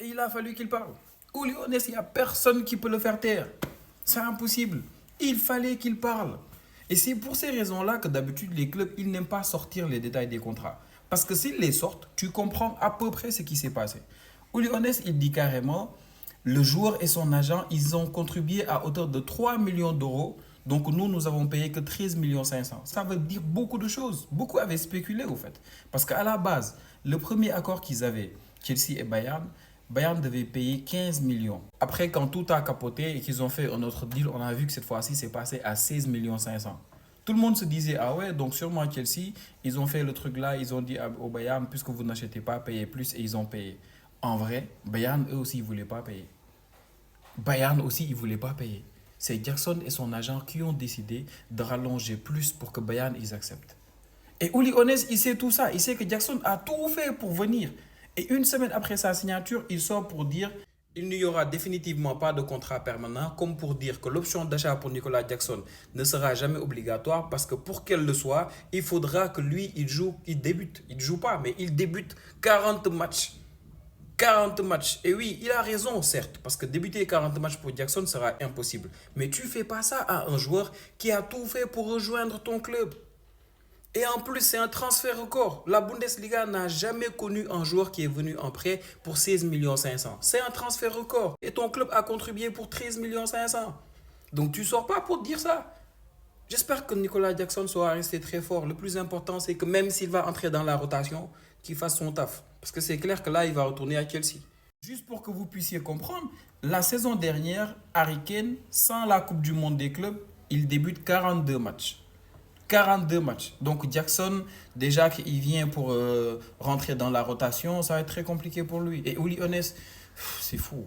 Et il a fallu qu'il parle. Uli Honest, il n'y a personne qui peut le faire taire. C'est impossible. Il fallait qu'il parle. Et c'est pour ces raisons-là que d'habitude, les clubs, ils n'aiment pas sortir les détails des contrats. Parce que s'ils les sortent, tu comprends à peu près ce qui s'est passé. Uli Honest, il dit carrément, le joueur et son agent, ils ont contribué à hauteur de 3 millions d'euros. Donc nous avons payé que 13 millions 500. Ça veut dire beaucoup de choses. Beaucoup avaient spéculé au fait. Parce qu'à la base, le premier accord qu'ils avaient, Chelsea et Bayern, Bayern devait payer 15 millions. Après, quand tout a capoté et qu'ils ont fait un autre deal, on a vu que cette fois-ci, c'est passé à 16 millions 500. Tout le monde se disait, ah ouais, donc sûrement Chelsea, ils ont fait le truc là, ils ont dit au Bayern, puisque vous n'achetez pas, payez plus, et ils ont payé. En vrai, Bayern, eux aussi, ils ne voulaient pas payer. Bayern aussi, ils ne voulaient pas payer. C'est Jackson et son agent qui ont décidé de rallonger plus pour que Bayern, ils acceptent. Et Uli Honest, il sait tout ça. Il sait que Jackson a tout fait pour venir. Et une semaine après sa signature, il sort pour dire il n'y aura définitivement pas de contrat permanent, comme pour dire que l'option d'achat pour Nicolas Jackson ne sera jamais obligatoire parce que pour qu'elle le soit, il faudra que lui, il joue, il débute. Il ne joue pas, mais il débute 40 matchs. 40 matchs. Et oui, il a raison, certes, parce que débuter 40 matchs pour Jackson sera impossible. Mais tu ne fais pas ça à un joueur qui a tout fait pour rejoindre ton club. Et en plus, c'est un transfert record. La Bundesliga n'a jamais connu un joueur qui est venu en prêt pour 16 millions 500. C'est un transfert record. Et ton club a contribué pour 13 millions 500. Donc tu ne sors pas pour dire ça. J'espère que Nicolas Jackson sera resté très fort. Le plus important, c'est que même s'il va entrer dans la rotation, qu'il fasse son taf. Parce que c'est clair que là, il va retourner à Chelsea. Juste pour que vous puissiez comprendre, la saison dernière, Harry Kane, sans la Coupe du Monde des clubs, il débute 42 matchs. 42 matchs. Donc Jackson, déjà qu'il vient pour rentrer dans la rotation, ça va être très compliqué pour lui. Et Uli Honest, c'est fou.